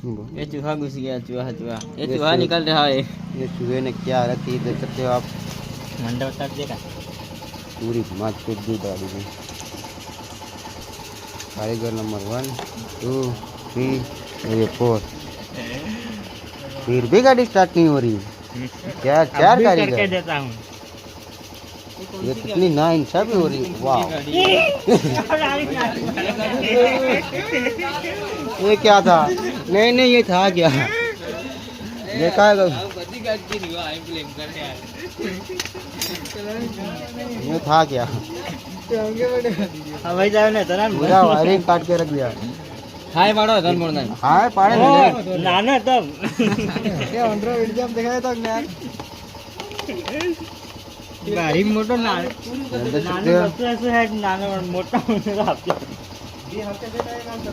ये चूहा घुस गया, चूहा चूहा, ये चूहा निकल रहा है। ये चूहे ने क्या रखी देख सकते हो आप, मंडा उतार देगा। पूरी माच को दी गाड़ी में। कारीगर नंबर 1 2 3 ये 4, फिर भी गाड़ी स्टार्ट नहीं हो रही। क्या 4 कारीगर देता हूँ। ये कितनी ना इंसाफी हो रही है। वाह ये क्या था? नहीं नहीं ये था क्या? देखा है ये था क्या? भाई जाओ ना तो ना पूरा वायरिंग काट के रख दिया। हाय मारो धन मोड़ना हाँ पाड़े नहीं नाना तब क्या अंडर वीडियो में दिखाया था यार। गाड़ी मोटर ना देख सकते नाना हो बच्चे ऐसे है नाना मोटा होने का